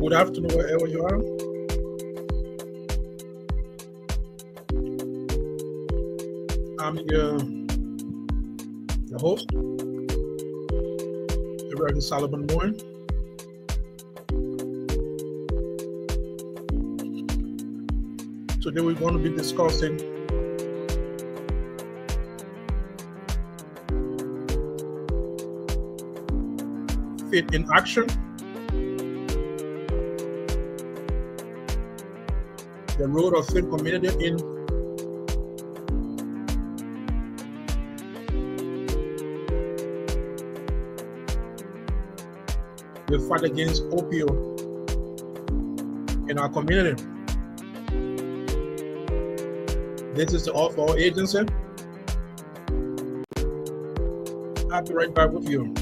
Good afternoon, wherever you are. I'm your host, Liberian Solomon Muin. Today we're going to be discussing faith in action, the role of faith community in the fight against opioid in our community. This is the AFA agency. I'll be right back with you.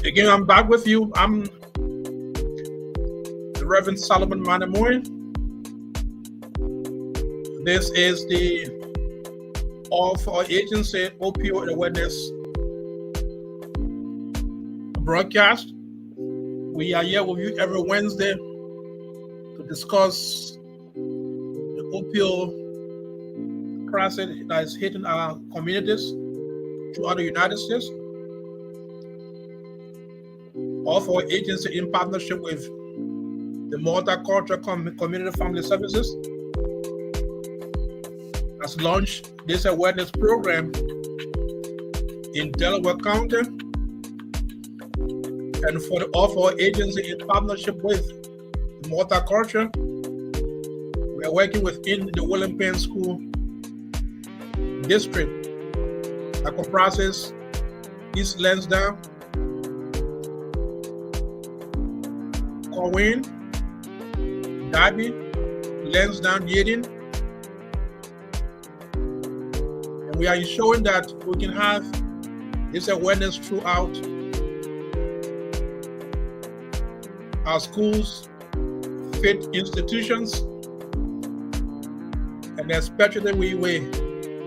Again, I'm back with you. I'm the Reverend Solomon Muin. This is the AFA agency Opioid Awareness broadcast. We are here with you every Wednesday to discuss the opioid crisis that is hitting our communities throughout the United States. AFA agency, in partnership with the Multicultural Community Family Services, has launched this awareness program in Delaware County. And for the AFA agency, in partnership with the Multicultural, we are working within the William Penn School District that comprises East Lansdowne, Muin, Darby, Lansdowne, Yeading, and we are ensuring that we can have this awareness throughout our schools, faith institutions, and especially we will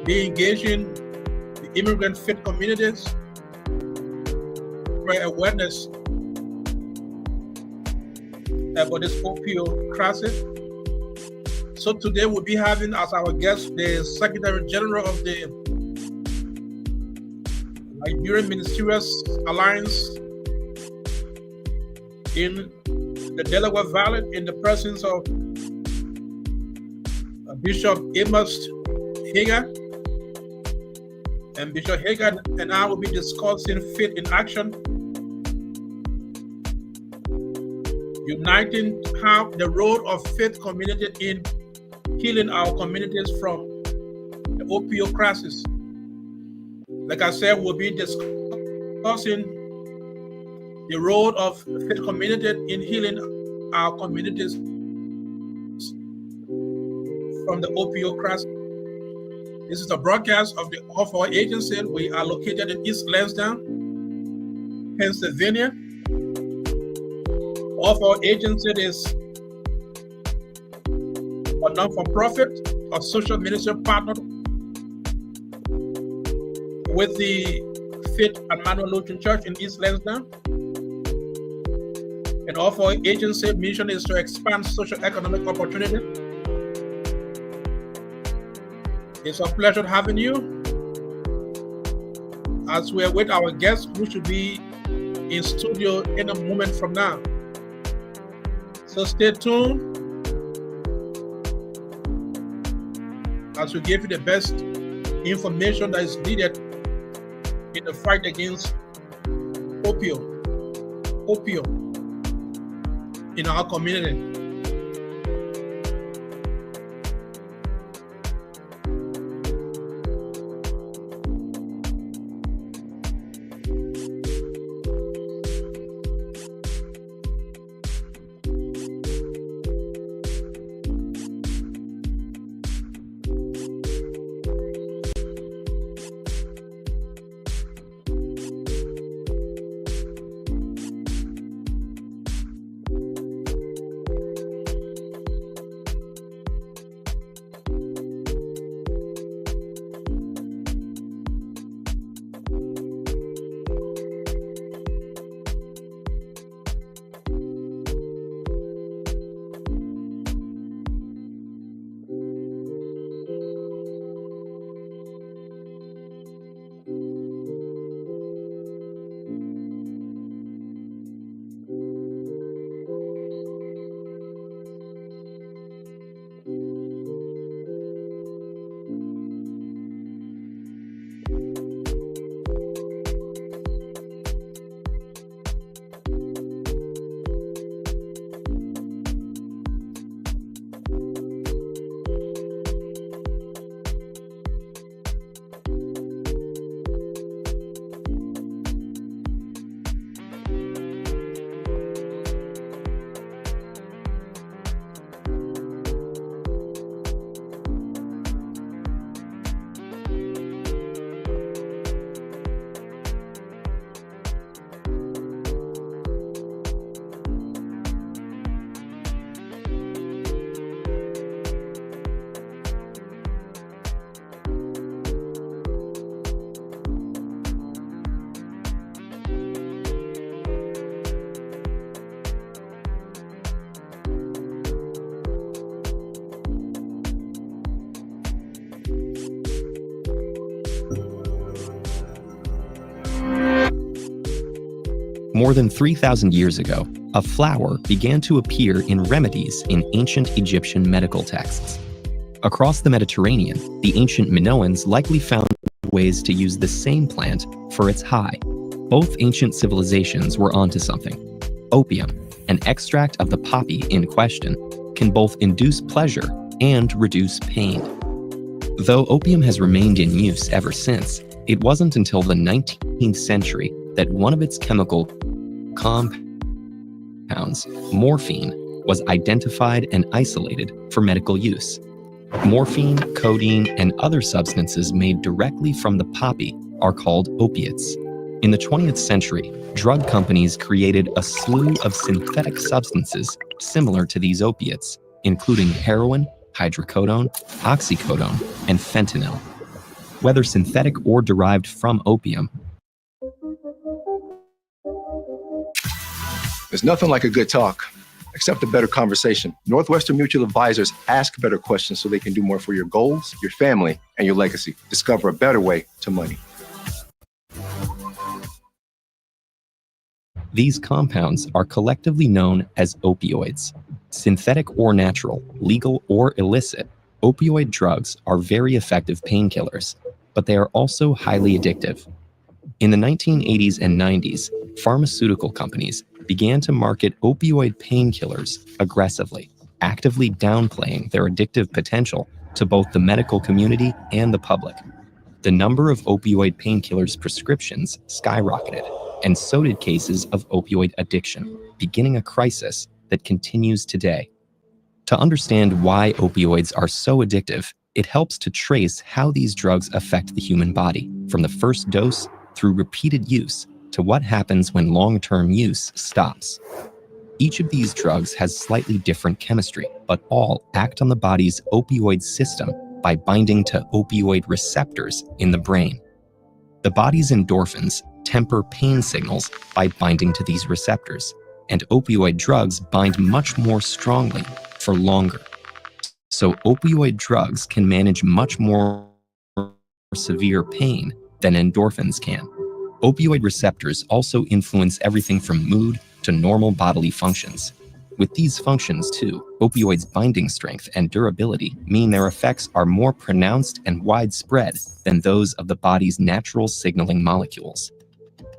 be engaging the immigrant faith communities for awareness about this opioid crisis. So today we'll be having as our guest the Secretary General of the Liberian Ministerial Alliance in the Delaware Valley in the presence of Bishop Elmos Heagar. And Bishop Heagar and I will be discussing faith in action, uniting how the role of faith community in healing our communities from the opioid crisis. Like I said, we'll be discussing the role of faith community in healing our communities from the opioid crisis. This is a broadcast of the AFA agency. We are located in East Lansdowne, Pennsylvania. AFA agency is a non-for-profit or social ministry partner with the Faith and Manuel Lutheran Church in East Lansdowne. And AFA agency mission is to expand social economic opportunity. It's a pleasure having you as we're with our guests who should be in studio in a moment from now. So stay tuned as we give you the best information that is needed in the fight against opioid in our community. More than 3,000 years ago, a flower began to appear in remedies in ancient Egyptian medical texts. Across the Mediterranean, the ancient Minoans likely found ways to use the same plant for its high. Both ancient civilizations were onto something. Opium, an extract of the poppy in question, can both induce pleasure and reduce pain. Though opium has remained in use ever since, it wasn't until the 19th century that one of its chemical compounds, morphine, was identified and isolated for medical use. Morphine, codeine, and other substances made directly from the poppy are called opiates. In the 20th century, drug companies created a slew of synthetic substances similar to these opiates, including heroin, hydrocodone, oxycodone, and fentanyl. Whether synthetic or derived from opium, there's nothing like a good talk, except a better conversation. Northwestern Mutual Advisors ask better questions so they can do more for your goals, your family, and your legacy. Discover a better way to money. These compounds are collectively known as opioids. Synthetic or natural, legal or illicit, opioid drugs are very effective painkillers, but they are also highly addictive. In the 1980s and 90s, pharmaceutical companies began to market opioid painkillers aggressively, actively downplaying their addictive potential to both the medical community and the public. The number of opioid painkillers prescriptions skyrocketed, and so did cases of opioid addiction, beginning a crisis that continues today. To understand why opioids are so addictive, it helps to trace how these drugs affect the human body, from the first dose through repeated use to what happens when long-term use stops. Each of these drugs has slightly different chemistry, but all act on the body's opioid system by binding to opioid receptors in the brain. The body's endorphins temper pain signals by binding to these receptors, and opioid drugs bind much more strongly for longer. So opioid drugs can manage much more severe pain than endorphins can. Opioid receptors also influence everything from mood to normal bodily functions. With these functions too, opioids' binding strength and durability mean their effects are more pronounced and widespread than those of the body's natural signaling molecules.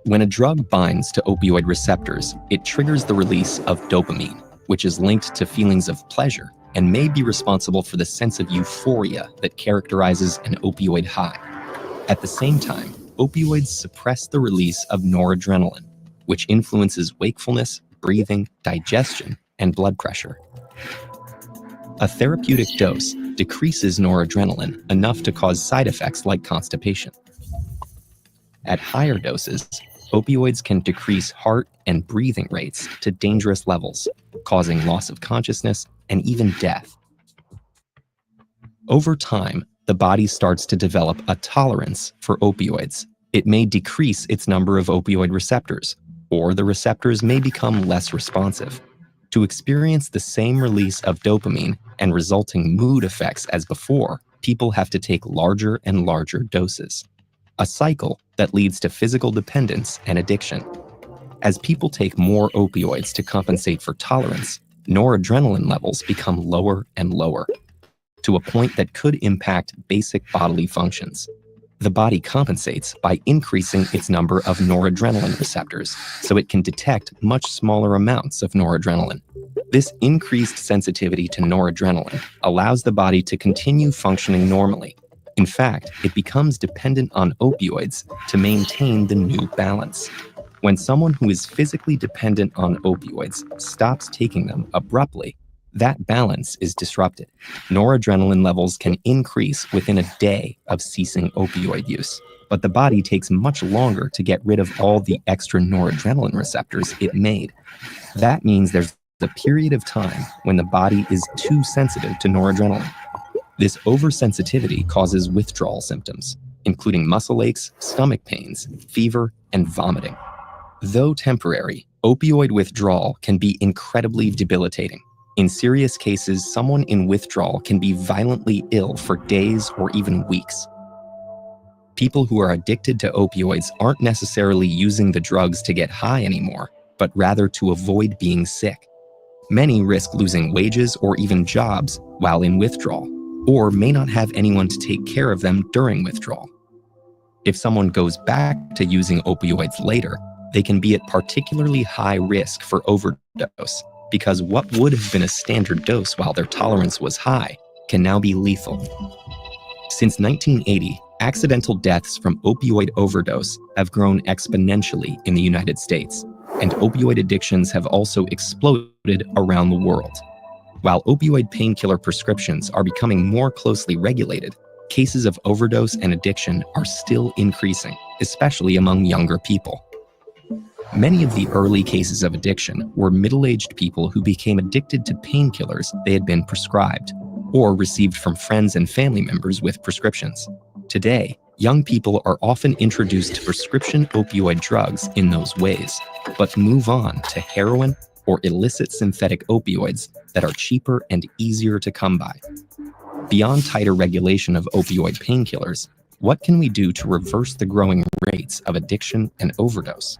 When a drug binds to opioid receptors, it triggers the release of dopamine, which is linked to feelings of pleasure and may be responsible for the sense of euphoria that characterizes an opioid high. At the same time, opioids suppress the release of noradrenaline, which influences wakefulness, breathing, digestion, and blood pressure. A therapeutic dose decreases noradrenaline enough to cause side effects like constipation. At higher doses, opioids can decrease heart and breathing rates to dangerous levels, causing loss of consciousness and even death. Over time, the body starts to develop a tolerance for opioids. It may decrease its number of opioid receptors, or the receptors may become less responsive. To experience the same release of dopamine and resulting mood effects as before, people have to take larger and larger doses. A cycle that leads to physical dependence and addiction. As people take more opioids to compensate for tolerance, noradrenaline levels become lower and lower, to a point that could impact basic bodily functions. The body compensates by increasing its number of noradrenaline receptors so it can detect much smaller amounts of noradrenaline. This increased sensitivity to noradrenaline allows the body to continue functioning normally. In fact, it becomes dependent on opioids to maintain the new balance. When someone who is physically dependent on opioids stops taking them abruptly, that balance is disrupted. Noradrenaline levels can increase within a day of ceasing opioid use, but the body takes much longer to get rid of all the extra noradrenaline receptors it made. That means there's a period of time when the body is too sensitive to noradrenaline. This oversensitivity causes withdrawal symptoms, including muscle aches, stomach pains, fever, and vomiting. Though temporary, opioid withdrawal can be incredibly debilitating. In serious cases, someone in withdrawal can be violently ill for days or even weeks. People who are addicted to opioids aren't necessarily using the drugs to get high anymore, but rather to avoid being sick. Many risk losing wages or even jobs while in withdrawal, or may not have anyone to take care of them during withdrawal. If someone goes back to using opioids later, they can be at particularly high risk for overdose, because what would have been a standard dose while their tolerance was high can now be lethal. Since 1980, accidental deaths from opioid overdose have grown exponentially in the United States, and opioid addictions have also exploded around the world. While opioid painkiller prescriptions are becoming more closely regulated, cases of overdose and addiction are still increasing, especially among younger people. Many of the early cases of addiction were middle-aged people who became addicted to painkillers they had been prescribed, or received from friends and family members with prescriptions. Today, young people are often introduced to prescription opioid drugs in those ways, but move on to heroin or illicit synthetic opioids that are cheaper and easier to come by. Beyond tighter regulation of opioid painkillers, what can we do to reverse the growing rates of addiction and overdose?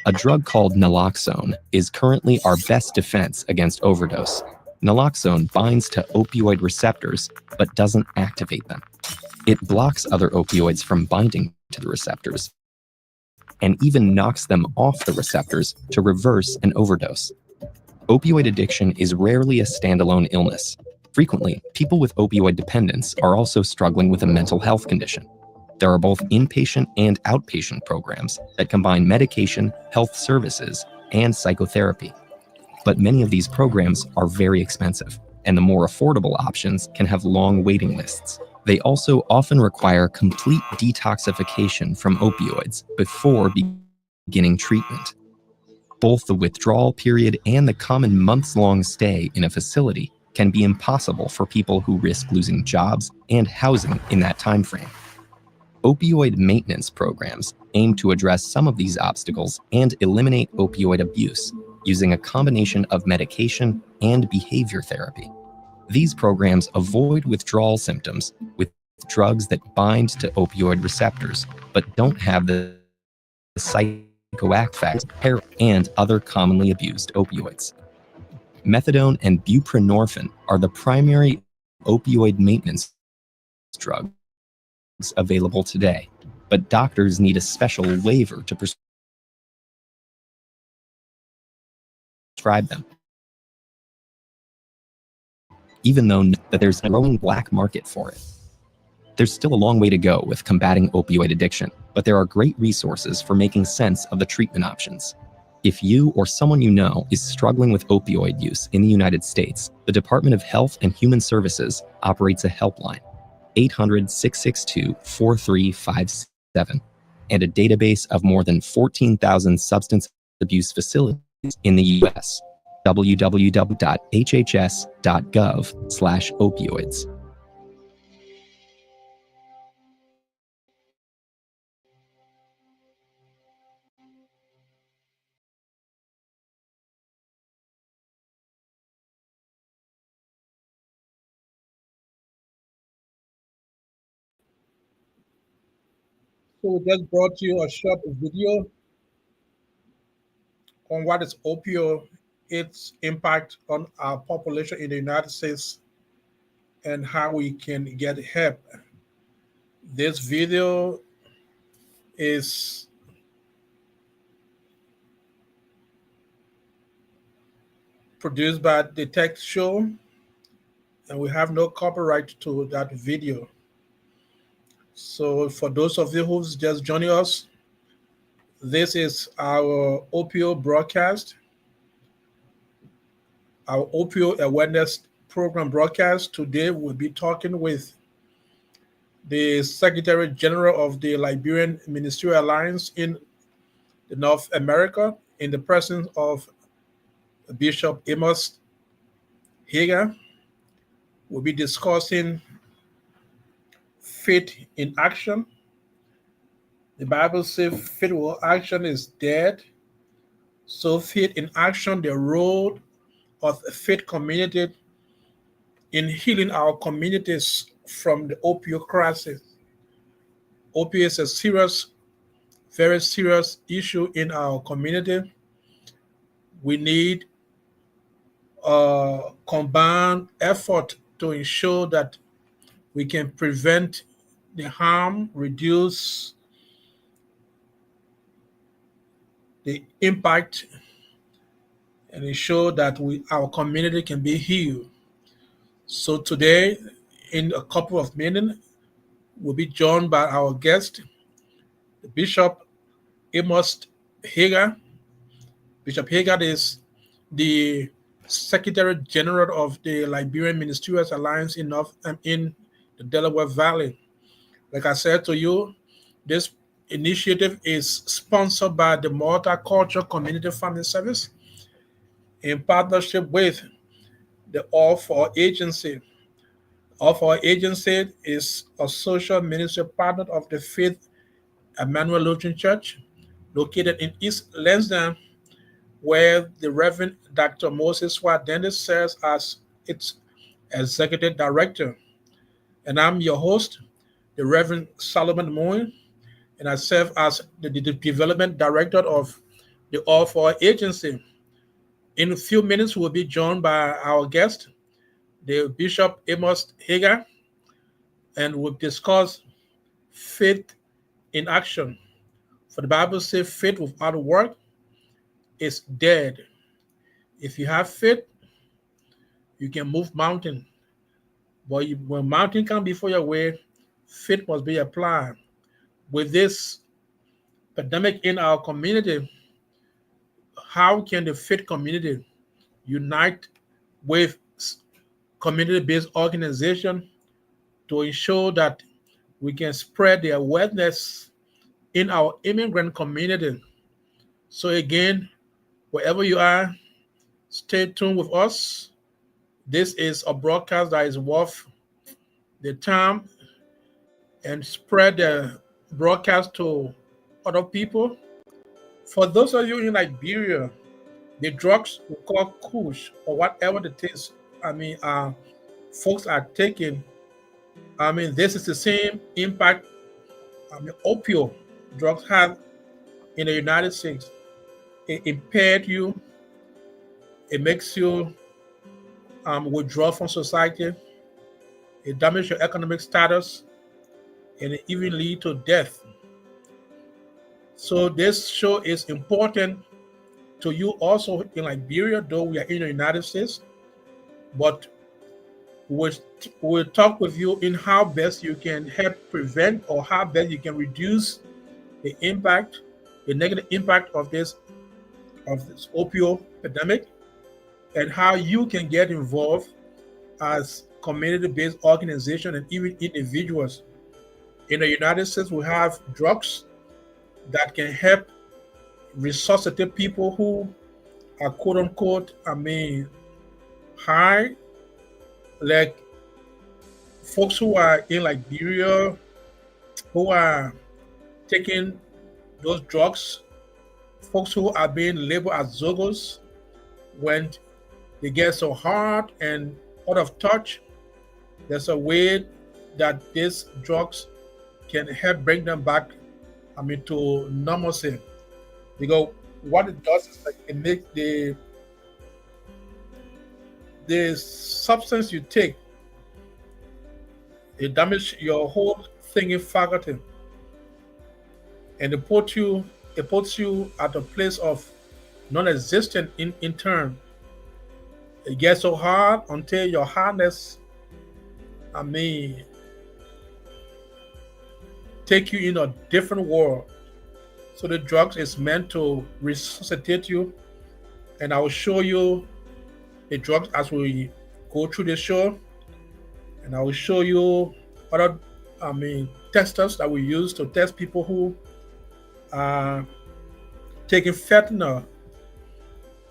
A drug called naloxone is currently our best defense against overdose. Naloxone binds to opioid receptors but doesn't activate them. It blocks other opioids from binding to the receptors and even knocks them off the receptors to reverse an overdose. Opioid addiction is rarely a standalone illness. Frequently, people with opioid dependence are also struggling with a mental health condition. There are both inpatient and outpatient programs that combine medication, health services, and psychotherapy. But many of these programs are very expensive, and the more affordable options can have long waiting lists. They also often require complete detoxification from opioids before beginning treatment. Both the withdrawal period and the common months-long stay in a facility can be impossible for people who risk losing jobs and housing in that time frame. Opioid maintenance programs aim to address some of these obstacles and eliminate opioid abuse using a combination of medication and behavior therapy. These programs avoid withdrawal symptoms with drugs that bind to opioid receptors but don't have the psychoactive effects and other commonly abused opioids. Methadone and buprenorphine are the primary opioid maintenance drugs available today, but doctors need a special waiver to prescribe them. Even though that there's a growing black market for it. There's still a long way to go with combating opioid addiction, but there are great resources for making sense of the treatment options. If you or someone you know is struggling with opioid use in the United States, the Department of Health and Human Services operates a helpline, 800-662-4357, and a database of more than 14,000 substance abuse facilities in the U.S. www.hhs.gov/opioids. So we just brought you a short video on what is opioid, its impact on our population in the United States, and how we can get help. This video is produced by the Tech Show, and we have no copyright to that video. So for those of you who's just joining us, this is our opioid broadcast, our opioid awareness program broadcast. Today we'll be talking with the Secretary General of the Liberian Ministerial Alliance in the North America, in the presence of Bishop Elmos Heagar. We'll be discussing faith in action. The Bible says faith without action is dead. So faith in action, the role of a faith community in healing our communities from the opioid crisis. Opioid is a serious, very serious issue in our community. We need a combined effort to ensure that we can prevent the harm, reduce the impact, and ensure that our community can be healed. So today, in a couple of minutes, we'll be joined by our guest, Bishop Elmos Heagar. Bishop Heagar is the Secretary General of the Liberian Ministerial Alliance in the Delaware Valley. Like I said to you, this initiative is sponsored by the Multicultural Community Family Service in partnership with the AFA agency. AFA agency is a social ministry partner of the Faith Emmanuel Lutheran Church, located in East Lansdowne, where the Reverend Dr. Moses Swat Dennis serves as its executive director. And I'm your host, the Reverend Solomon Muin, and I serve as the development director of the AFA agency. In a few minutes, we'll be joined by our guest, the Bishop Elmos Heagar, and we'll discuss faith in action. For the Bible says faith without work is dead. If you have faith, you can move mountain. But when mountain come before your way, faith must be applied. With this pandemic in our community, how can the faith community unite with community-based organization to ensure that we can spread the awareness in our immigrant community? So again, wherever you are, stay tuned with us. This is a broadcast that is worth the time, and spread the broadcast to other people. For those of you in Liberia, the drugs we call kush or whatever it is, folks are taking. This is the same impact opioid drugs have in the United States. It impaired you. It makes you withdraw from society. It damages your economic status, and it even lead to death. So this show is important to you also in Liberia, though we are in the United States. But we'll talk with you in how best you can help prevent or how best you can reduce the impact, the negative impact of this opioid epidemic, and how you can get involved as community-based organization and even individuals. In the United States, we have drugs that can help resuscitate people who are quote unquote, high, like folks who are in Liberia who are taking those drugs, folks who are being labeled as zogos when they get so hard and out of touch. There's a way that these drugs can help bring them back to normalcy. Because what it does is it makes the substance you take, it damages your whole thinking faculty, and it puts you at a place of non-existent in turn. It gets so hard until your hardness take you in a different world. So the drugs is meant to resuscitate you, and I will show you the drugs as we go through the show, and I will show you other testers that we use to test people who are taking fentanyl.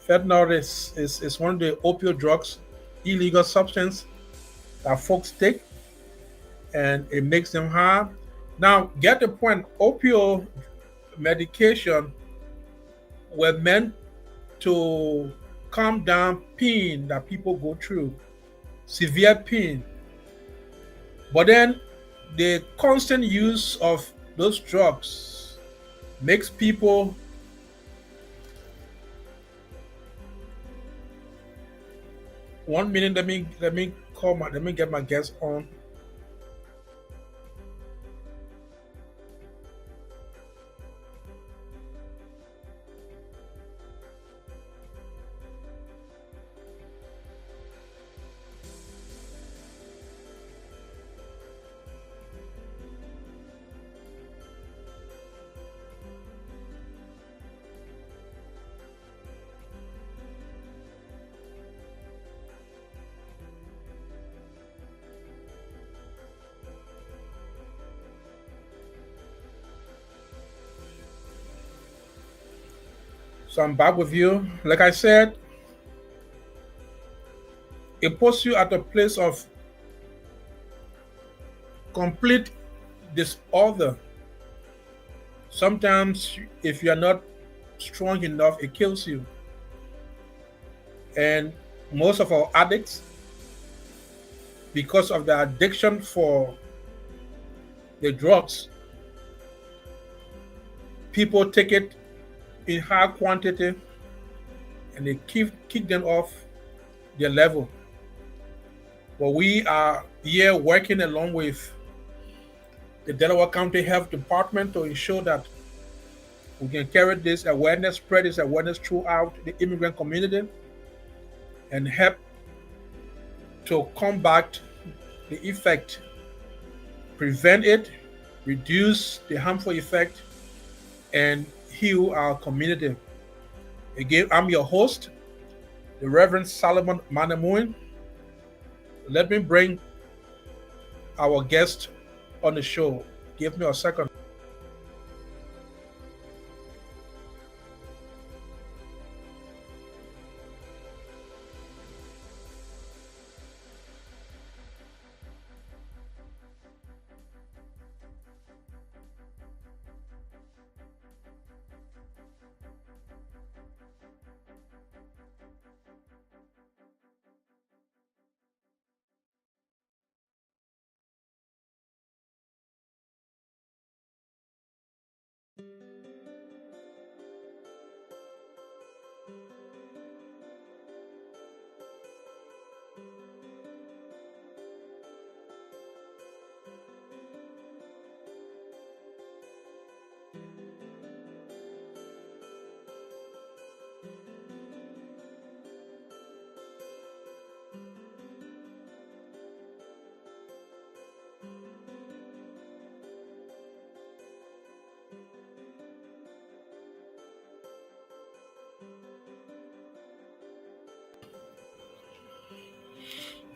Fentanyl is one of the opioid drugs, illegal substance that folks take, and it makes them high. Now, get the point. Opioid medication were meant to calm down pain that people go through, severe pain. But then the constant use of those drugs makes people one minute. Let me get my guest on. So I'm back with you. Like I said, it puts you at a place of complete disorder. Sometimes if you're not strong enough, it kills you. And most of our addicts, because of the addiction for the drugs, people take it in high quantity and they kick them off their level. But we are here working along with the Delaware County Health Department to ensure that we can carry this awareness, spread this awareness throughout the immigrant community and help to combat the effect, prevent it, reduce the harmful effect, and heal our community. Again, I'm your host, the Reverend Solomon Muin. Let me bring our guest on the show. Give me a second.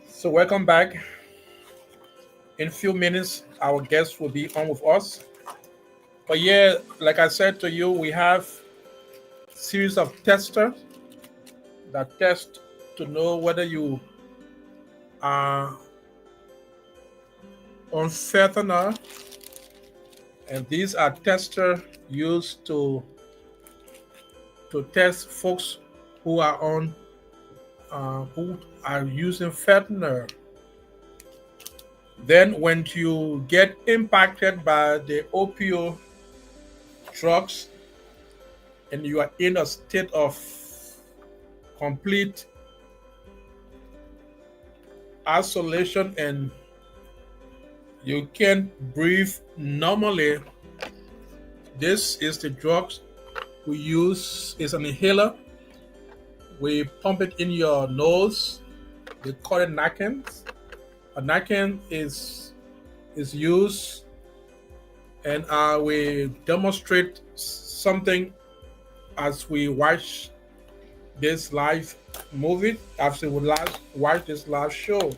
So welcome back. In a few minutes, our guest will be on with us. But yeah, like I said to you, we have a series of testers that test to know whether you are on fentanyl. And these are testers used to test folks who are on who are using fentanyl. Then when you get impacted by the opioid drugs and you are in a state of complete isolation and you can't breathe normally, this is the drugs we use. It's an inhaler. We pump it in your nose. They call it napkins. A napkin is used, and we demonstrate something as we watch this live movie, after we watch this live show.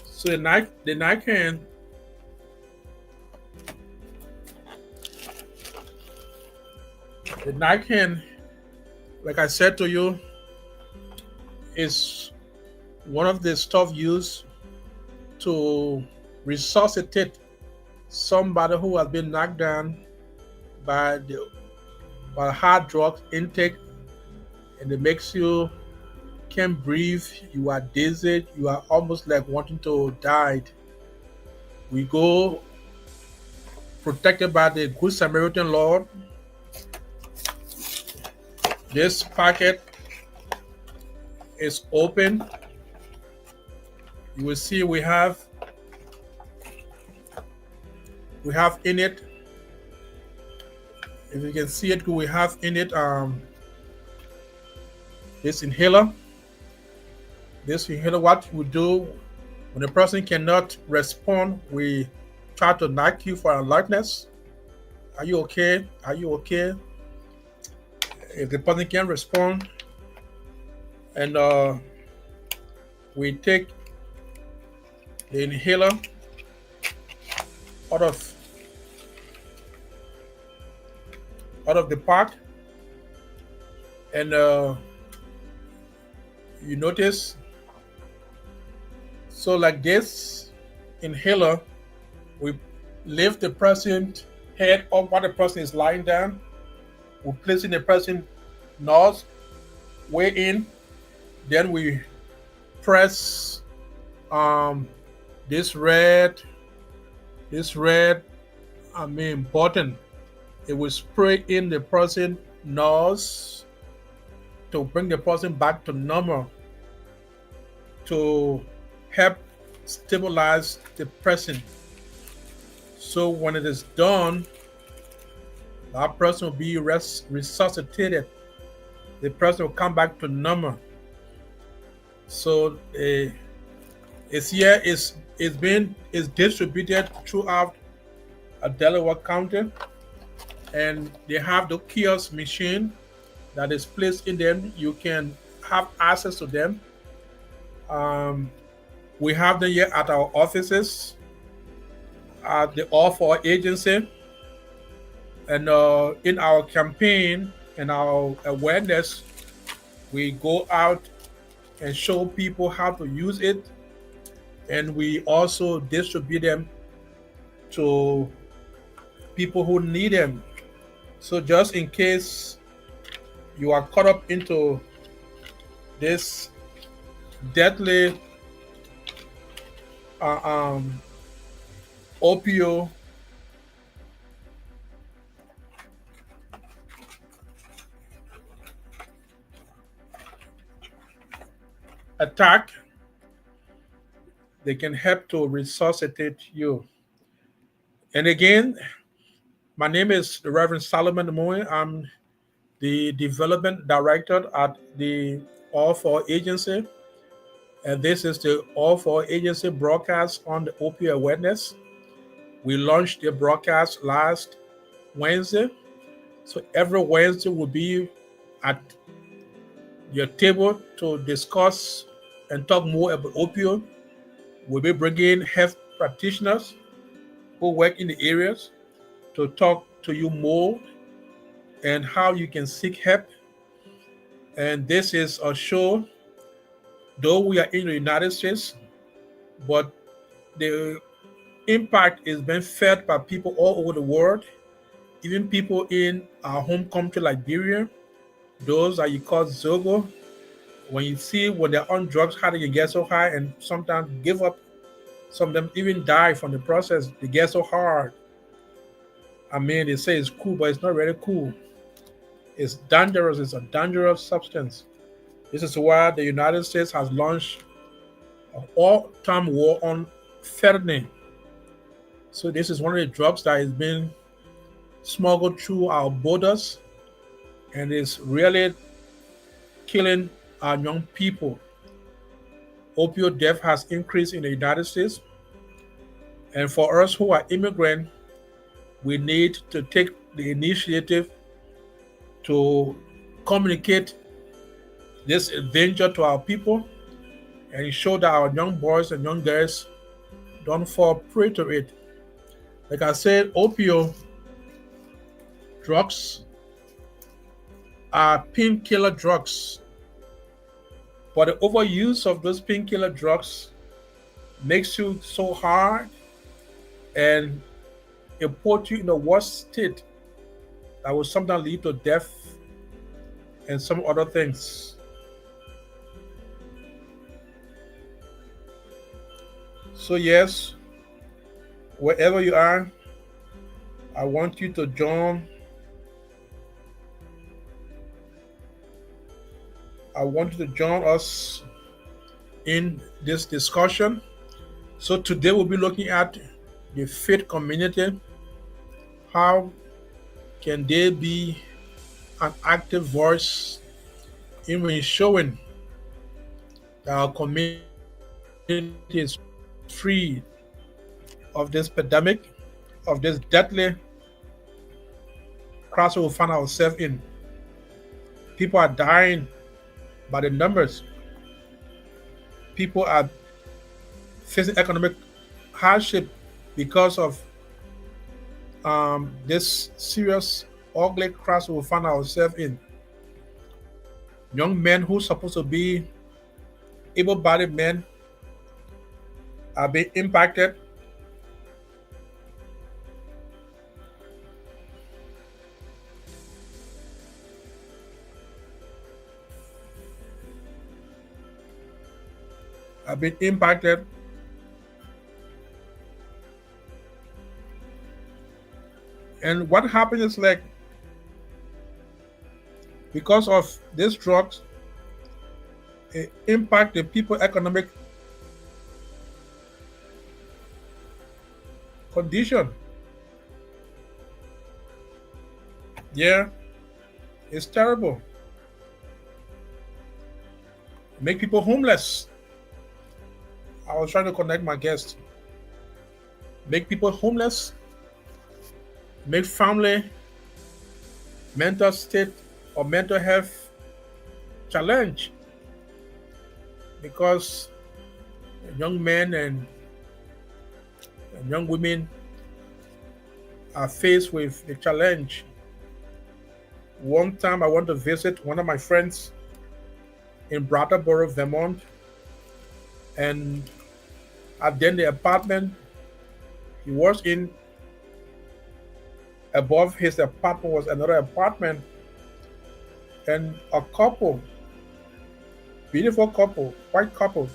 So the napkin, like I said to you, is one of the stuff used to resuscitate somebody who has been knocked down by hard drug intake, and it makes you can't breathe, you are dizzy, you are almost like wanting to die. We go protected by the Good Samaritan Lord. This packet is open. You will see we have in it, if you can see it, we have in it this inhaler. This inhaler, what we do when a person cannot respond, we try to knock you for alertness. Are you okay? Are you okay? If the person can't respond, and we take the inhaler out of the pack, and you notice, so like this inhaler, we lift the person's head up while the person is lying down. We place in the person's nose, way in, then we press this red button It will spray in the person's nose to bring the person back to normal, to help stabilize the person. So when it is done, that person will be resuscitated. The person will come back to normal. So it's here is distributed throughout Delaware County, and they have the kiosk machine that is placed in them. You can have access to them. We have them here at our offices, at the AFA agency, and in our campaign and our awareness, we go out and show people how to use it, and we also distribute them to people who need them. So just in case you are caught up into this deadly opioid attack, they can help to resuscitate you. And again, my name is the Reverend Solomon Muin. I'm the Development Director at the All4 Agency. And this is the All4 Agency broadcast on the opioid awareness. We launched the broadcast last Wednesday. So every Wednesday will be at your table to discuss and talk more about opioid. We'll be bringing health practitioners who work in the areas to talk to you more and how you can seek help. And this is a show, though we are in the United States, but the impact is being felt by people all over the world, even people in our home country, Liberia, those that you call Zogo. When you see when they're on drugs, how they can get so high and sometimes give up. Some of them even die from the process. They get so hard. I mean, they say it's cool, but it's not really cool. It's dangerous. It's a dangerous substance. This is why the United States has launched an all-time war on fentanyl. So this is one of the drugs that is being smuggled through our borders, and is really killing our young people. Opioid death has increased in the United States, and for us who are immigrants, we need to take the initiative to communicate this danger to our people and ensure that our young boys and young girls don't fall prey to it. Like I said, opioid drugs are painkiller drugs, but the overuse of those painkiller drugs makes you so hard and it puts you in a worse state that will sometimes lead to death and some other things. So yes, wherever you are, I want you to join. I want you to join us in this discussion. So today we'll be looking at the faith community. How can they be an active voice in ensuring that our community is free of this pandemic, of this deadly crisis we find ourselves in? People are dying by the numbers. People are facing economic hardship because of this serious, ugly crisis we find ourselves in. Young men who are supposed to be able-bodied men are being impacted. Have been impacted. And what happened is like, because of these drugs, it impact the people economic condition. Yeah, it's terrible. Make people homeless. I was trying to connect my guest. Make people homeless, make family mental state or mental health challenge, because young men and young women are faced with the challenge. One time I went to visit one of my friends in Brattleboro, Vermont, and at then the apartment he was in, above his apartment was another apartment, and a couple, beautiful couple, white couple,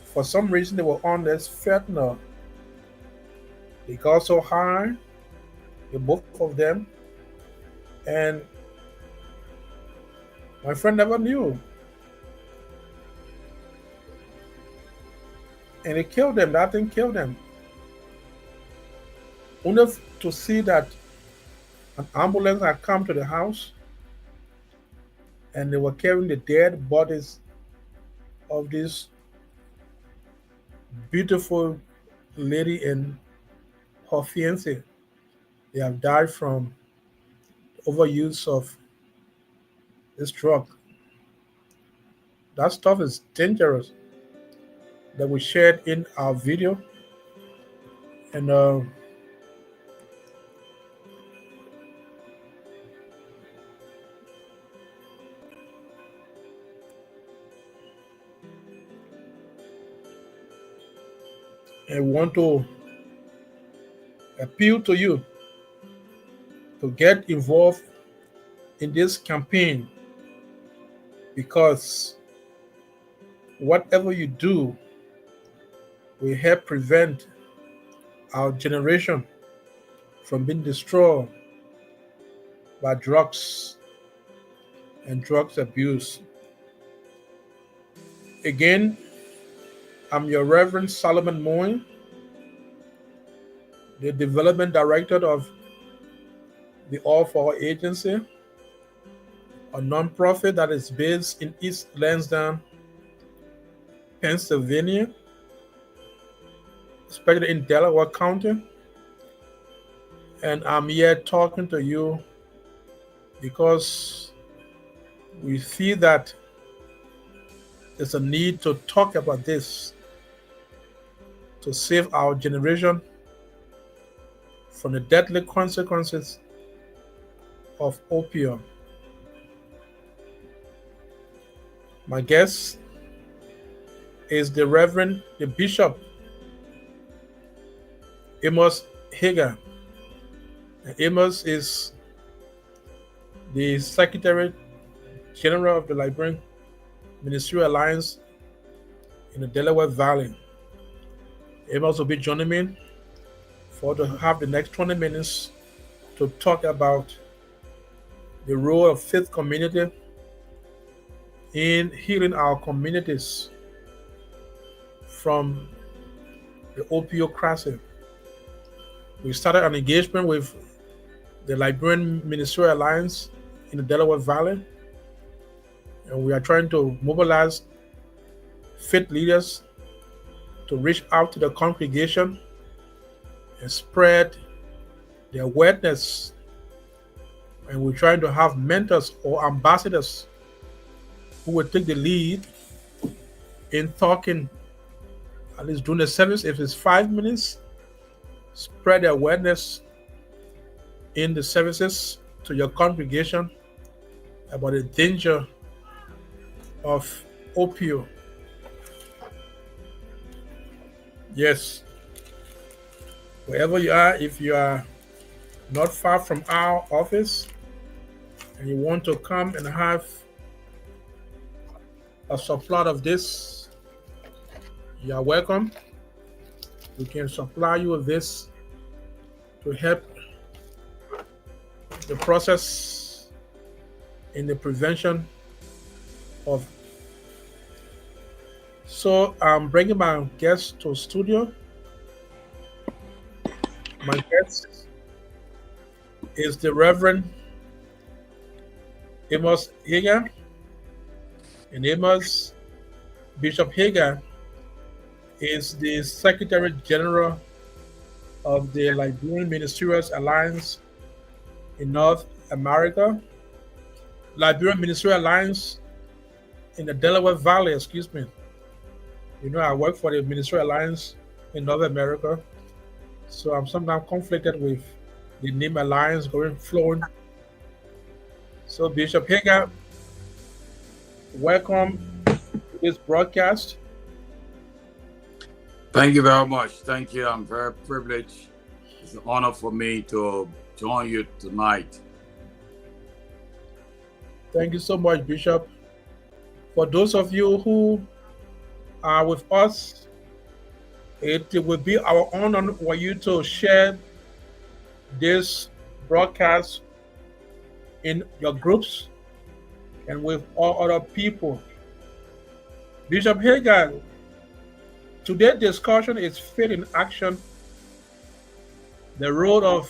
for some reason they were on this fentanyl. They got so high, the both of them, and my friend never knew. And it killed them, that thing killed them. Only to see that an ambulance had come to the house and they were carrying the dead bodies of this beautiful lady and her fiancé. They have died from overuse of this drug. That stuff is dangerous, that we shared in our video. And I want to appeal to you to get involved in this campaign, because whatever you do will help prevent our generation from being destroyed by drugs and drugs abuse. Again, I'm your Reverend Solomon Muin, the Development Director of the All-For-All Agency, a nonprofit that is based in East Lansdowne, Pennsylvania, especially in Delaware County. And I'm here talking to you because we feel that there's a need to talk about this to save our generation from the deadly consequences of opium. My guest is the Bishop Elmos Heagar. Elmos is the Secretary General of the Liberian Ministerial Alliance in the Delaware Valley. Elmos will be joining me to have the next 20 minutes to talk about the role of faith community in healing our communities from the opioid crisis. We started an engagement with the Liberian Ministerial Alliance in the Delaware Valley, and we are trying to mobilize faith leaders to reach out to the congregation and spread the awareness. And we're trying to have mentors or ambassadors who will take the lead in talking, at least during the service, if it's 5 minutes, spread the awareness in the services to your congregation about the danger of opioid. Yes, wherever you are, if you are not far from our office and you want to come and have a supply of this, you are welcome. We can supply you with this to help the process in the prevention of. So I'm bringing my guest to studio. My guest is the Reverend Elmos Heagar. And Elmos Bishop Heagar is the Secretary General of the Liberian Ministerial Alliance in North America. Liberian Ministerial Alliance in the Delaware Valley, excuse me. You know, I work for the Ministerial Alliance in North America. So I'm sometimes conflicted with the name Alliance flowing. So Bishop Heagar, welcome to this broadcast. Thank you very much. Thank you. I'm very privileged. It's an honor for me to join you tonight. Thank you so much, Bishop. For those of you who are with us, it will be our honor for you to share this broadcast in your groups and with all other people. Bishop Heagar, today's discussion is Faith in Action, the role of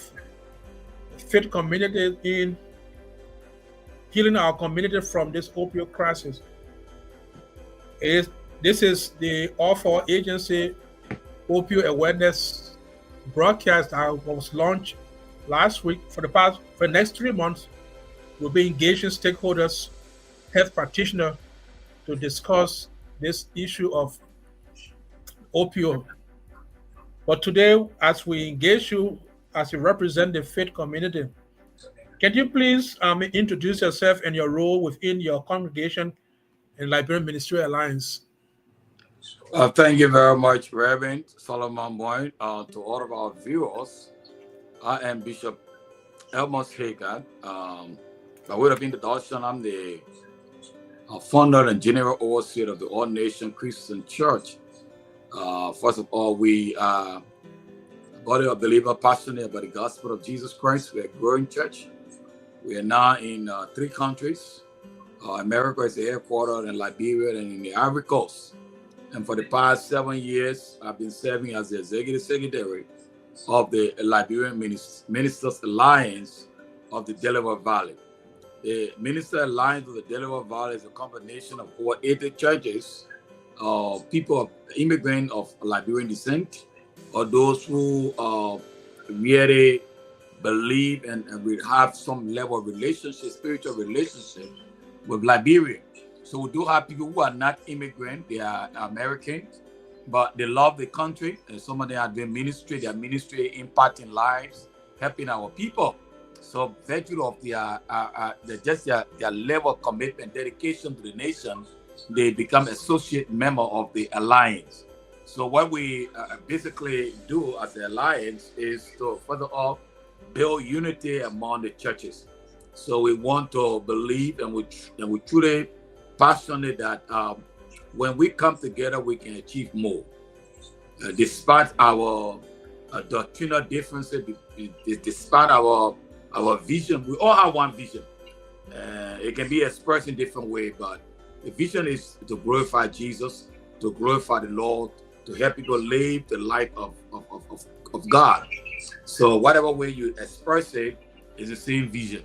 faith community in healing our community from this opioid crisis. This is the AFA agency opioid awareness broadcast that was launched last week. For the next 3 months, we'll be engaging stakeholders, health practitioners to discuss this issue of opioid. But today, as we engage you, as you represent the faith community, can you please introduce yourself and your role within your congregation in Liberian Ministerial Alliance? Thank you very much, Reverend Solomon Muin. To all of our viewers, I am Bishop Elmos Heagar. By way of introduction, I'm the founder and general overseer of the All Nation Christian Church. First of all, we are a body of believers passionate about the gospel of Jesus Christ. We're a growing church. We are now in 3 countries. America is the headquarters, in Liberia and in the Ivory Coast. And for the past 7 years, I've been serving as the executive secretary of the Liberian Ministers Alliance of the Delaware Valley. The Minister Alliance of the Delaware Valley is a combination of over 80 churches, people of immigrant of Liberian descent, or those who really believe and will have some level of relationship, spiritual relationship with Liberia. So we do have people who are not immigrant, they are American, but they love the country, and some of them are doing ministry, their ministry impacting lives, helping our people. So virtue of their level of commitment, dedication to the nation, they become associate member of the alliance. So what we basically do as the alliance is to further up, build unity among the churches. So we want to believe and we truly passionate that when we come together, we can achieve more. Despite our doctrinal differences, despite our vision, we all have one vision. It can be expressed in different ways, but the vision is to glorify Jesus, to glorify the Lord, to help people live the life of God. So whatever way you express it is the same vision.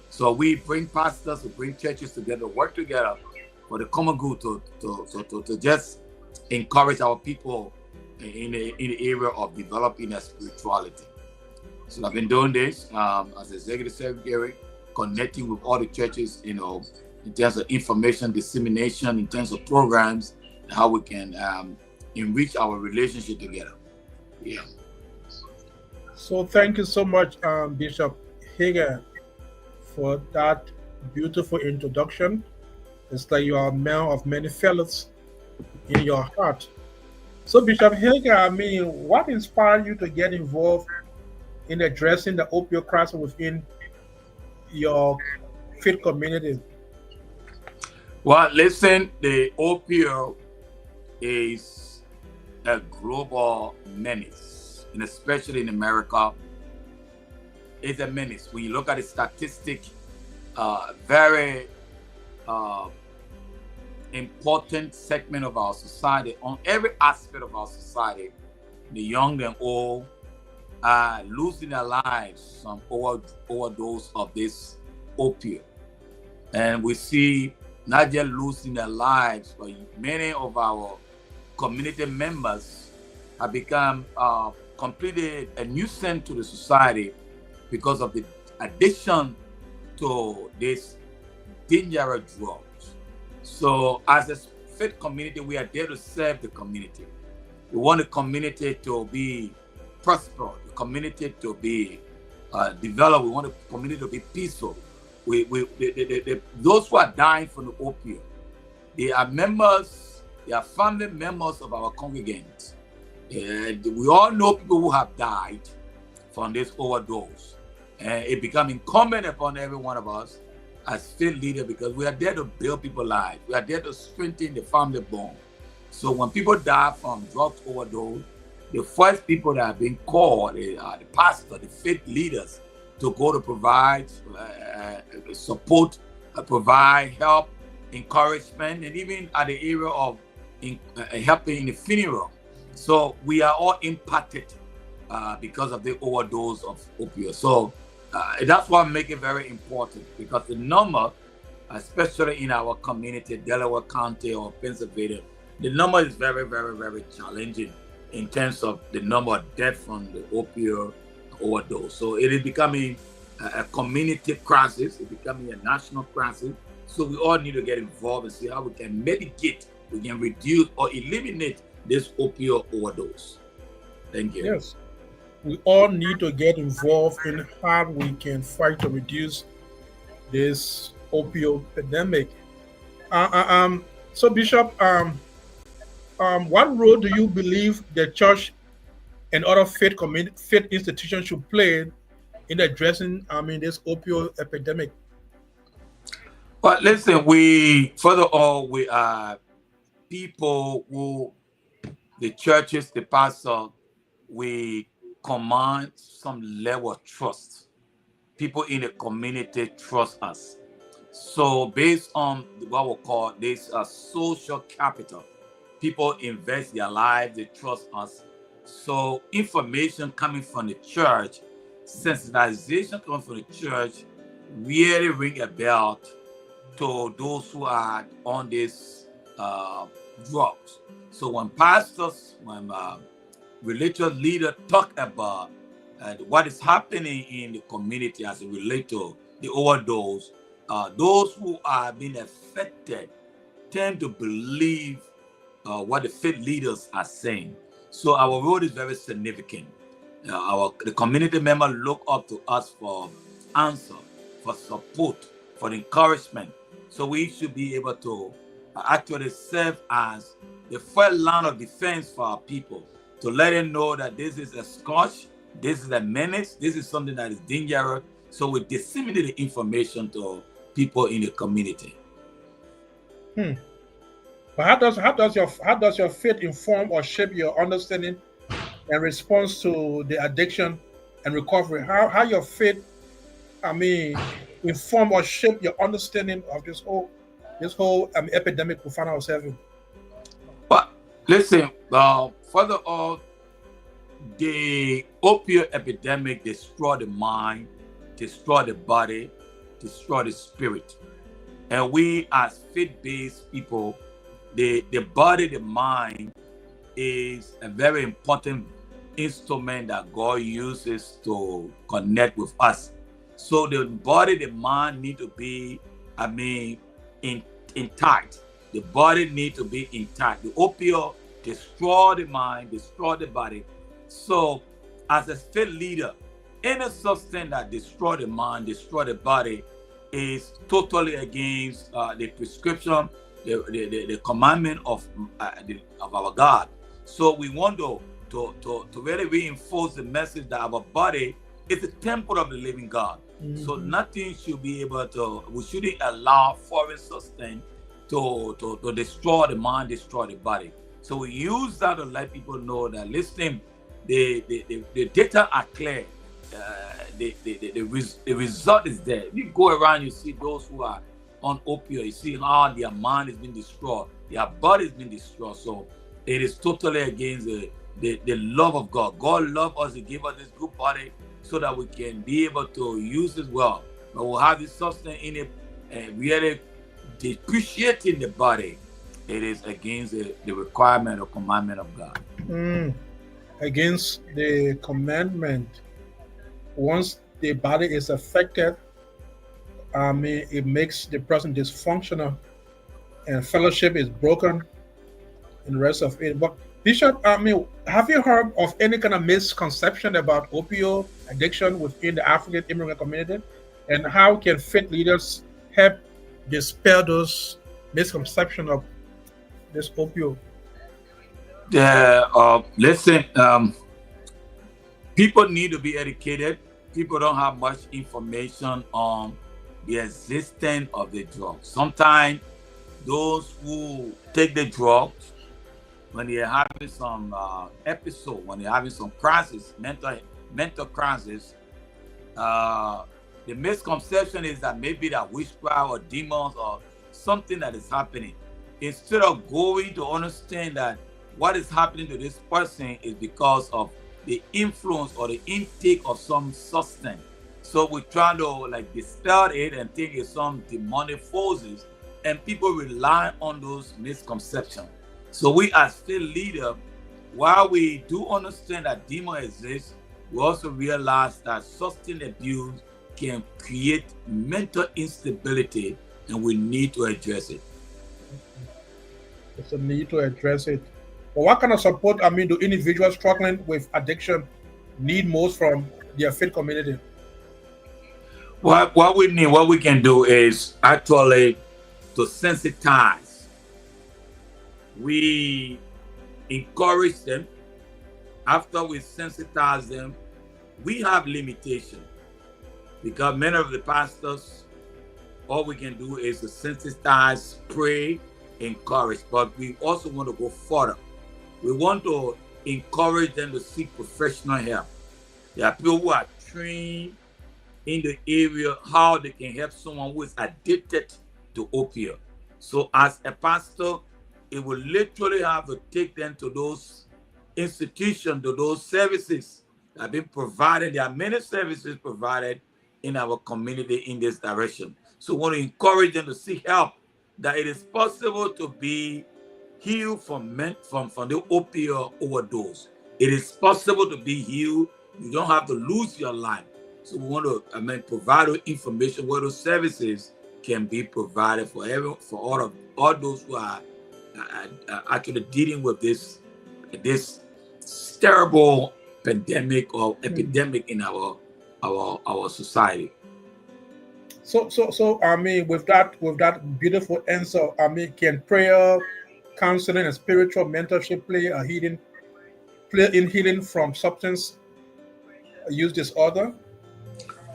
So we bring pastors, we bring churches together, work together for the common good to just encourage our people in the area of developing their spirituality. So I've been doing this as executive secretary, connecting with all the churches, in terms of information dissemination, in terms of programs, and how we can enrich our relationship together. Yeah. So thank you so much, Bishop Heagar, for that beautiful introduction. It's like you are a man of many fellows in your heart. So Bishop Heagar, what inspired you to get involved in addressing the opioid crisis within your faith community? Well, listen, the opioid is a global menace, and especially in America, is a menace. When you look at the statistic, very important segment of our society, on every aspect of our society, the young and old are losing their lives from overdose of this opioid. And we see not just losing their lives, but many of our community members have become completely a nuisance to the society because of the addiction to this dangerous drugs. So as a faith community, we are there to serve the community. We want the community to be prosperous, the community to be developed. We want the community to be peaceful. Those who are dying from the opioid, they are members, they are family members of our congregants. We all know people who have died from this overdose. And it becomes incumbent upon every one of us as faith leaders, because we are there to build people's lives. We are there to strengthen the family bond. So when people die from drugs overdose, the first people that are being called are the pastor, the faith leaders, to go to provide support, provide help, encouragement, and even at the area of helping in the funeral. So we are all impacted because of the overdose of opioids. So that's why I make it very important, because the number, especially in our community, Delaware County or Pennsylvania, the number is very, very, very challenging in terms of the number of deaths from the opioid overdose. So it is becoming a community crisis, it's becoming a national crisis. So we all need to get involved and see how we can mitigate, we can reduce or eliminate this opioid overdose. Thank you. Yes. We all need to get involved in how we can fight to reduce this opioid epidemic. So Bishop, what role do you believe the church and other faith institutions should play in addressing, this opioid epidemic? Well, listen, further all, we are people who, the churches, the pastor, we command some level of trust. People in the community trust us. So based on what we call this social capital, people invest their lives, they trust us. So information coming from the church, sensitization coming from the church, really ring a bell to those who are on these drugs. So when pastors, when religious leaders talk about what is happening in the community as it relates to the overdose, those who are being affected tend to believe what the faith leaders are saying. So our role is very significant. The community members look up to us for answer, for support, for encouragement. So we should be able to actually serve as the first line of defense for our people, to let them know that this is a scourge, this is a menace, this is something that is dangerous. So we disseminate the information to people in the community. But how does your faith inform or shape your understanding and response to the addiction and recovery? How your faith, inform or shape your understanding of this whole epidemic we find ourselves in? But listen, further all, the opioid epidemic destroy the mind, destroy the body, destroy the spirit. And we as faith-based people, the body, the mind is a very important instrument that God uses to connect with us. So the body, the mind need to be, intact. The body need to be intact. The opioid destroy the mind, destroy the body. So as a faith leader, any substance that destroy the mind, destroy the body is totally against the prescription, the commandment of our God. So we want to really reinforce the message that our body is a temple of the living God. Mm-hmm. So nothing should be able to, we shouldn't allow foreign substance to destroy the mind, destroy the body. So we use that to let people know that, listen, the data are clear. the result is there. If you go around, you see those who are on opioid, you see how their mind has been destroyed, their body has been destroyed. So it is totally against the love of God. God loved us to give us this good body so that we can be able to use it well. But we'll have this substance in it and really depreciating the body. It is against the requirement or commandment of God. Against the commandment. Once the body is affected, it makes the person dysfunctional and fellowship is broken and the rest of it. But Bishop, have you heard of any kind of misconception about opioid addiction within the African immigrant community? And how can faith leaders help dispel those misconceptions of this opioid? Listen, people need to be educated. People don't have much information on the existence of the drug. Sometimes those who take the drugs, when they're having some episode, when they're having some crisis, mental crisis, the misconception is that maybe that witchcraft or demons or something that is happening. Instead of going to understand that what is happening to this person is because of the influence or the intake of some substance. So we're trying to dispel it and think it's some demonic forces, and people rely on those misconceptions. So we as faith leaders, while we do understand that demon exists, we also realize that substance abuse can create mental instability, and we need to address it. There's a need to address it. But what kind of support, do individuals struggling with addiction need most from their faith community? What we can do is actually to sensitize. We encourage them. After we sensitize them, we have limitations. Because many of the pastors, all we can do is to sensitize, pray, encourage. But we also want to go further. We want to encourage them to seek professional help. There are people who are trained in the area how they can help someone who is addicted to opioid. So as a pastor, it will literally have to take them to those institutions, to those services that have been provided. There are many services provided in our community in this direction. So we want to encourage them to seek help, that it is possible to be healed from the opioid overdose. It is possible to be healed. You don't have to lose your life. So we want to provide information where those services can be provided for all those who are actually dealing with this terrible pandemic or epidemic in our society. So with that beautiful answer, can prayer, counseling, and spiritual mentorship play in healing from substance use disorder?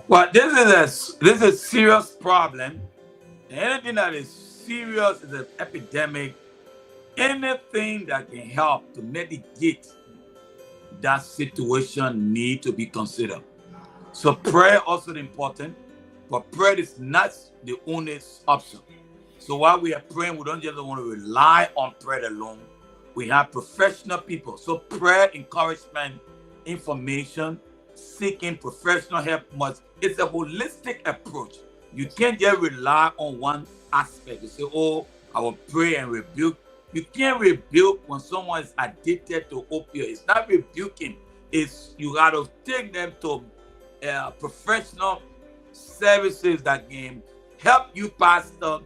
Well, this is a serious problem. Anything that is serious is an epidemic. Anything that can help to mitigate that situation need to be considered. So prayer also important, but prayer is not the only option. So while we are praying, we don't just want to rely on prayer alone. We have professional people. So prayer, encouragement, information, seeking professional help it's a holistic approach. You can't just rely on one aspect. You say, oh, I will pray and rebuke. You can't rebuke when someone is addicted to opioid. It's not rebuking. It's you got to take them to professional services that can help you, pastor,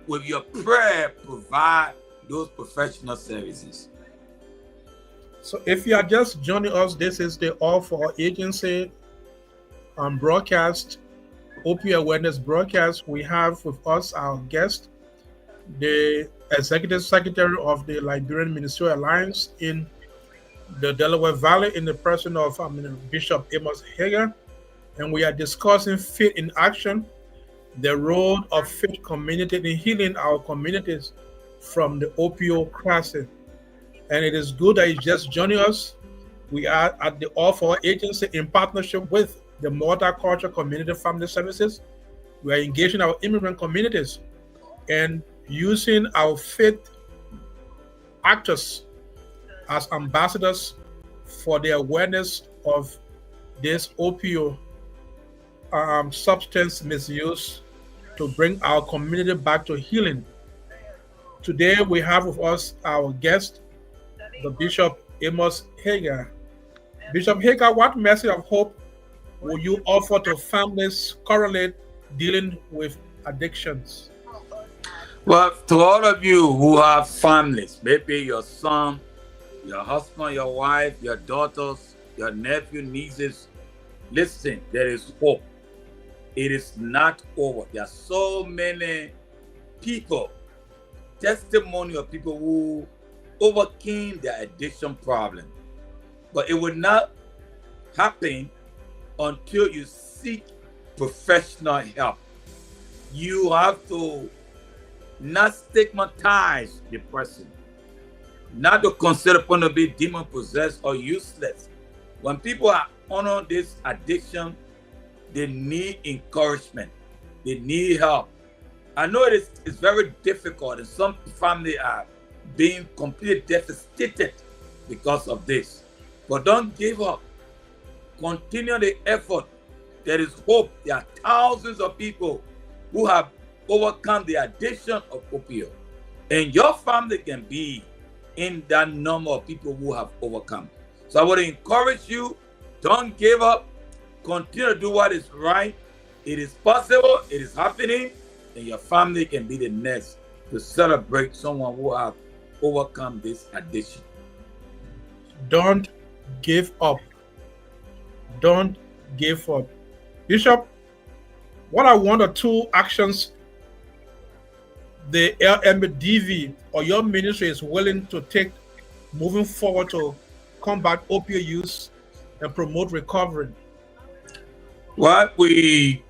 with your prayer, provide those professional services. So if you are just joining us, this is the All for All Agency broadcast, opioid awareness broadcast. We have with us our guest, the Executive Secretary of the Liberian Ministerial Alliance in the Delaware Valley, in the person of Bishop Elmos Heagar, and we are discussing faith in action, the role of faith community in healing our communities from the opioid crisis. And it is good that you just joining us. We are at the All for All Agency in partnership with the multicultural community family services. We are engaging our immigrant communities and using our faith actors as ambassadors for the awareness of this opioid substance misuse to bring our community back to healing. Today we have with us our guest, the Bishop Elmos Heagar. Bishop Heagar, what message of hope will you offer to families currently dealing with addictions? Well, to all of you who have families, maybe your son, your husband, your wife, your daughters, your nephew, nieces, listen, there is hope. It is not over. There are so many people, testimony of people who overcame their addiction problem. But it will not happen until you seek professional help. You have to not stigmatize the person, not to consider upon to be demon possessed or useless. When people are on this addiction, they need encouragement, they need help. I know it's very difficult, and some families are being completely devastated because of this. But don't give up. Continue the effort. There is hope. There are thousands of people who have overcome the addiction of opioid. And your family can be in that number of people who have overcome. So I want to encourage you, don't give up. Continue to do what is right. It is possible. It is happening. And your family can be the next to celebrate someone who have overcome this addiction. Don't give up. Don't give up. Bishop, what are one or two actions the LMDV or your ministry is willing to take moving forward to combat opioid use and promote recovery? What we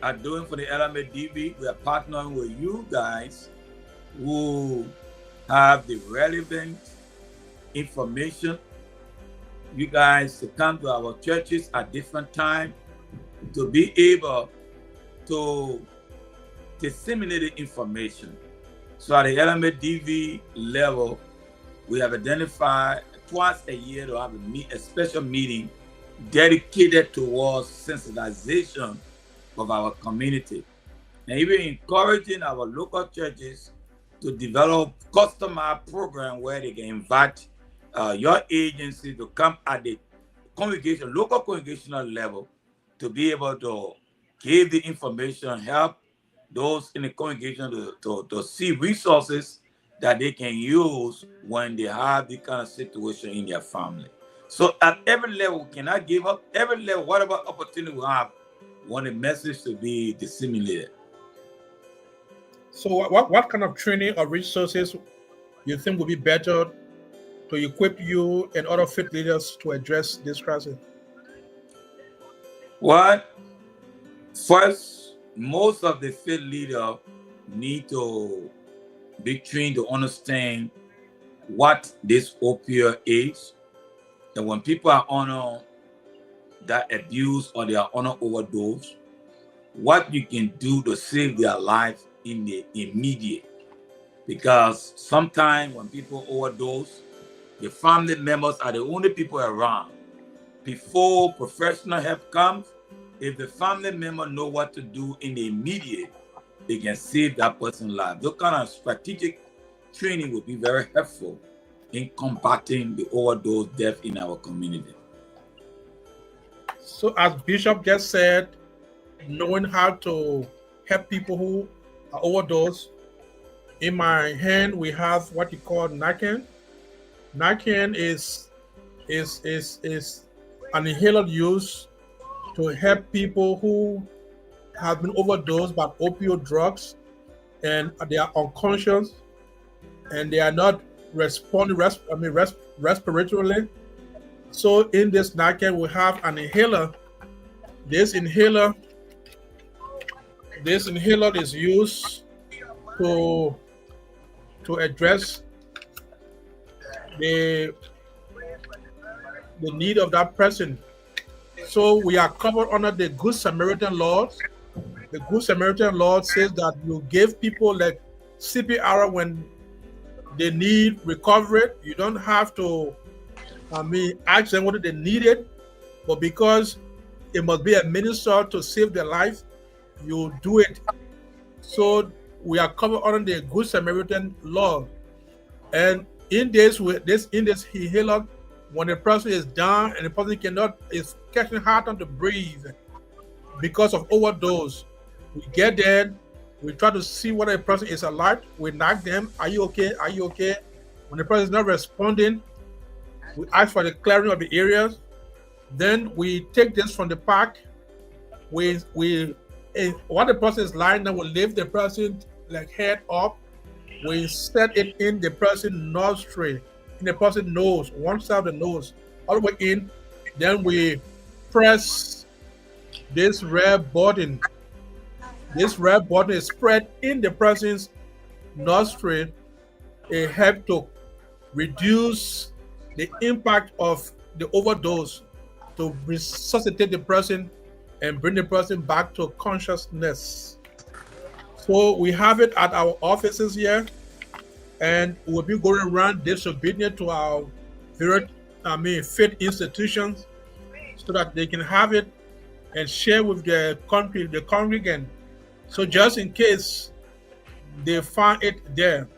are doing for the LMDV, we are partnering with you guys who have the relevant information. You guys to come to our churches at different times to be able to disseminate the information. So at the LMDV level, we have identified twice a year to have a special meeting dedicated towards sensitization of our community. And even encouraging our local churches to develop customized program where they can invite your agency to come at the congregation, local congregational level, to be able to give the information, help those in the congregation to see resources that they can use when they have this kind of situation in their family. So at every level, we cannot give up. Every level, whatever opportunity we have, we want the message to be disseminated. So what kind of training or resources you think would be better to equip you and other faith leaders to address this crisis? First, most of the faith leaders need to be trained to understand what this opioid is. And when people are on that abuse or they are on overdose, what you can do to save their life in the immediate. Because sometimes when people overdose, the family members are the only people around. Before professional help comes, if the family member know what to do in the immediate, they can save that person's life. Those kind of strategic training would be very helpful in combating the overdose death in our community. So as Bishop just said, knowing how to help people who are overdose. In my hand, we have what you call Narcan. Narcan is an inhaler used to help people who have been overdosed by opioid drugs and they are unconscious and they are not responding respiratorily. So in this Narcan, we have an inhaler. This inhaler is used to address the need of that person. So we are covered under the Good Samaritan law. The Good Samaritan law says that you give people like CPR when they need recovery. You don't have to, ask them whether they need it, but because it must be administered to save their life, you do it. So we are covered under the Good Samaritan law. And in this healer, when the person is down and the person is catching hard on to breathe because of overdose, we get there, we try to see whether the person is alive. We knock them, are you okay? Are you okay? When the person is not responding, we ask for the clearing of the areas. Then we take this from the park. While the person is lying down, we lift the person like head up. We set it in the person's nostril, in the person's nose, one side of the nose, all the way in. Then we press this red button. This red button is spread in the person's nostril. It helps to reduce the impact of the overdose, to resuscitate the person and bring the person back to consciousness. So we have it at our offices here, and we'll be going around distributing to our various, faith institutions, so that they can have it and share with the congregant. So just in case they find it there,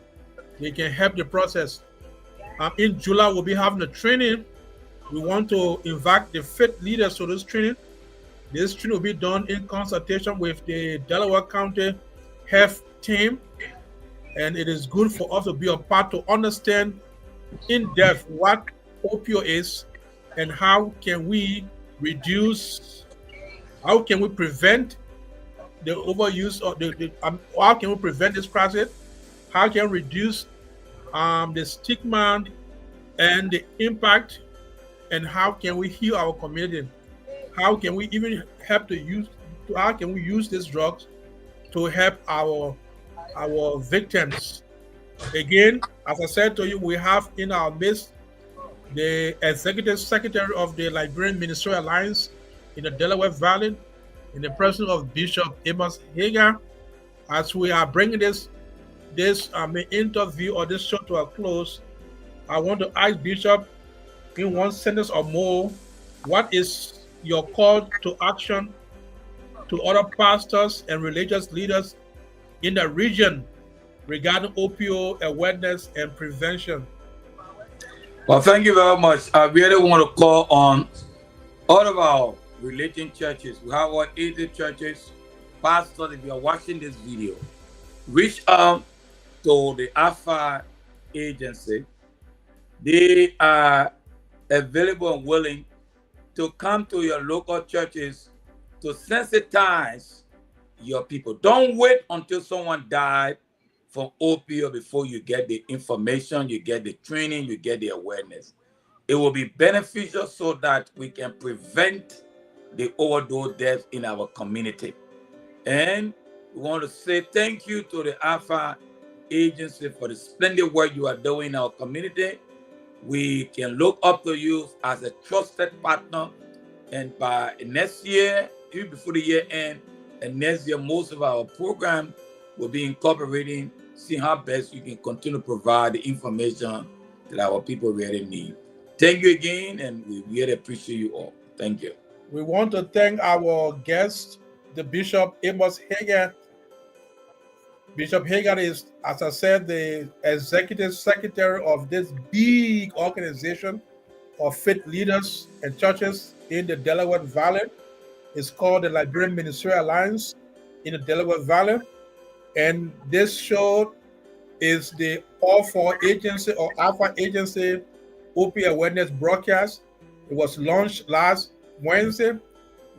they can help the process. In July, we'll be having a training. We want to invite the faith leaders to this training. This training will be done in consultation with the Delaware County Health Team, and it is good for us to be a part to understand in depth what opioid is and how can we prevent the overuse of how can we prevent this crisis, how can we reduce the stigma and the impact, and how can we heal our community, how can we even how can we use these drugs to help our victims. Again, as I said to you, we have in our midst the Executive Secretary of the Liberian Ministerial Alliance in the Delaware Valley, in the person of Bishop Elmos Heagar. As we are bringing this interview or this show to a close, I want to ask Bishop, in one sentence or more, what is your call to action to other pastors and religious leaders in the region regarding opioid awareness and prevention? Well, thank you very much. I really want to call on all of our relating churches. We have about 80 churches. Pastors, if you are watching this video, reach out to the AFA agency. They are available and willing to come to your local churches to sensitize your people. Don't wait until someone died from opioid before you get the information, you get the training, you get the awareness. It will be beneficial so that we can prevent the overdose deaths in our community. And we want to say thank you to the AFA agency for the splendid work you are doing in our community. We can look up to you as a trusted partner. And by next year, even before the year end, and next year, most of our program will be incorporating, seeing how best you can continue to provide the information that our people really need. Thank you again, and we really appreciate you all. Thank you. We want to thank our guest, the Bishop Elmos Heagar. Bishop Heagar is, as I said, the executive secretary of this big organization of faith leaders and churches in the Delaware Valley. It's called the Liberian Ministerial Alliance in the Delaware Valley. And this show is the AFA agency or AFA agency opioid awareness broadcast. It was launched last Wednesday.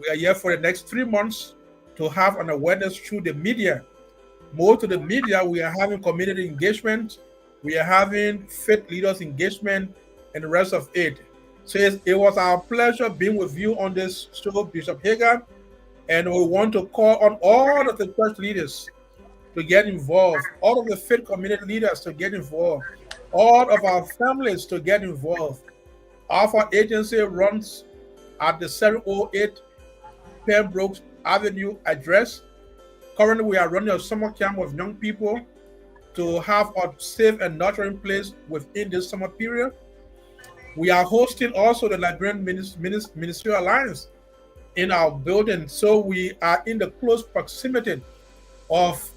We are here for the next 3 months to have an awareness through the media. Most of the media, we are having community engagement, we are having faith leaders engagement, and the rest of it. So it was our pleasure being with you on this show, Bishop Heagar, and we want to call on all of the church leaders to get involved, all of the faith community leaders to get involved, all of our families to get involved. Our agency runs at the 708 Pembroke Avenue address. Currently, we are running a summer camp with young people to have a safe and nurturing place within this summer period. We are hosting also the Liberian Ministerial Alliance in our building, so we are in the close proximity of,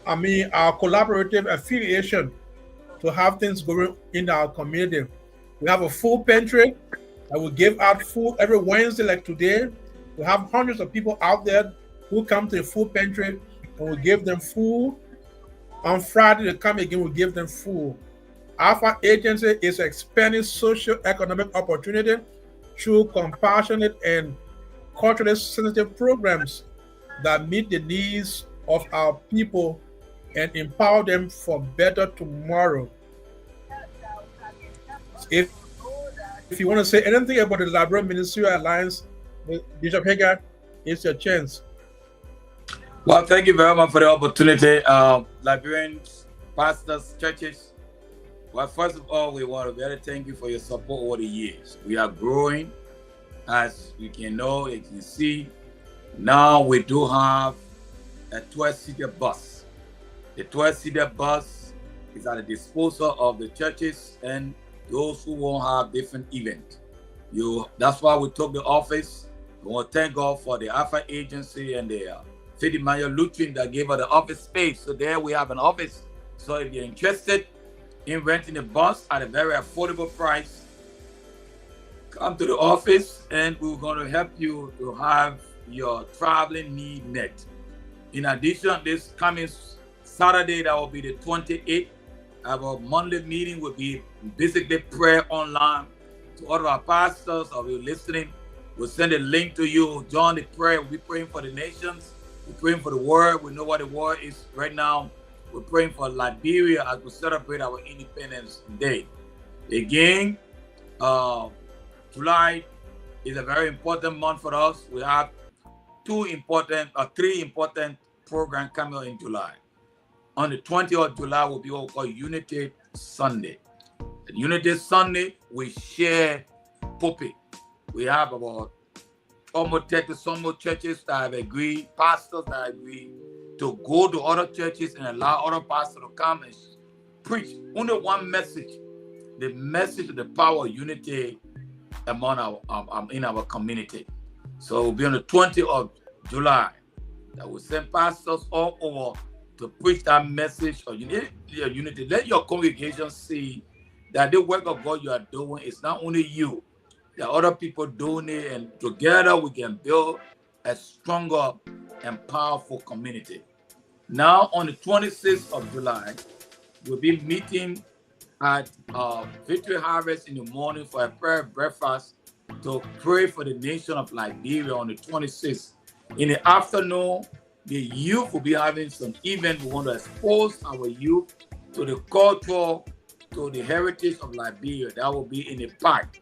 our collaborative affiliation to have things going in our community. We have a food pantry that will give out food every Wednesday like today. We have hundreds of people out there who come to the food pantry and we give them food. On Friday, they come again, we give them food. AFA agency is expanding socio-economic opportunity through compassionate and culturally sensitive programs that meet the needs of our people and empower them for better tomorrow. If you want to say anything about the Liberian Ministerial Alliance, Bishop Heagar, it's your chance. Well, thank you very much for the opportunity. Liberians, pastors, churches. Well, first of all, we want to very thank you for your support over the years. We are growing, as you can know, you can see. Now we do have a 12-seater bus. The 12-seater bus is at the disposal of the churches and those who won't have different events. That's why we took the office. We want to thank God for the AFA agency and the Fidi Mayor Lutin that gave us the office space. So there we have an office. So if you're interested in renting a bus at a very affordable price, come to the office and we're going to help you to have your traveling need met. In addition, this coming Saturday, that will be the 28th, our monthly meeting will be basically prayer online. To all of our pastors, or you're listening, we'll send a link to you. Join the prayer. We'll be praying for the nations. We're praying for the world. We know what the war is right now. We're praying for Liberia as we celebrate our Independence Day. Again, July is a very important month for us. We have three important programs coming in July. On the 20th of July will be what we call Unity Sunday. At Unity Sunday, we share pulpit. We have about almost 30 some more churches that have agreed, pastors that have agreed to go to other churches and allow other pastors to come and preach only one message, the message of the power of unity among in our community. So it will be on the 20th of July that we send pastors all over to preach that message of unity. Let your congregation see that the work of God you are doing is not only you, there are other people doing it, and together we can build a stronger and powerful community. Now, on the 26th of July, we'll be meeting at Victory Harvest in the morning for a prayer breakfast to pray for the nation of Liberia on the 26th. In the afternoon, the youth will be having some event. We want to expose our youth to the culture, to the heritage of Liberia. That will be in the park.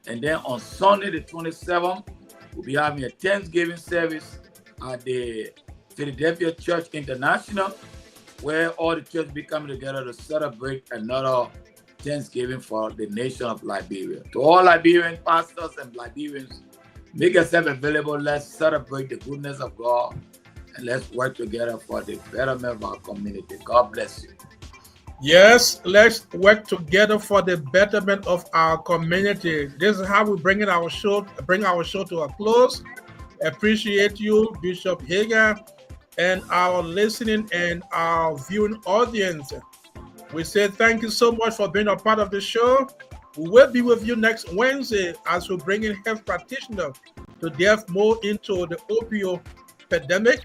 And then on Sunday, the 27th, we'll be having a Thanksgiving service at the Philadelphia Church International, where all the churches will be coming together to celebrate another Thanksgiving for the nation of Liberia. To all Liberian pastors and Liberians, make yourself available. Let's celebrate the goodness of God and let's work together for the betterment of our community. God bless you. Yes, let's work together for the betterment of our community. This is how we bring our show to a close. Appreciate you, Bishop Heagar, and our listening and our viewing audience. We say thank you so much for being a part of the show. We will be with you next Wednesday as we bring in health practitioners to delve more into the opioid epidemic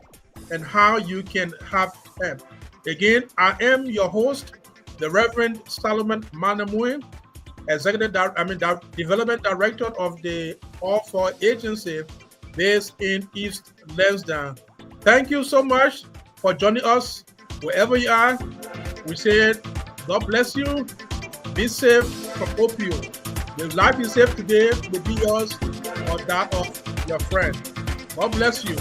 and how you can have help. Again, I am your host, the Reverend Solomon Muin, Development Director of the AFA agency based in East Lansdowne. Thank you so much for joining us wherever you are. We say God bless you. Be safe from opioid. Your life is safe today will be yours or that of your friend. God bless you.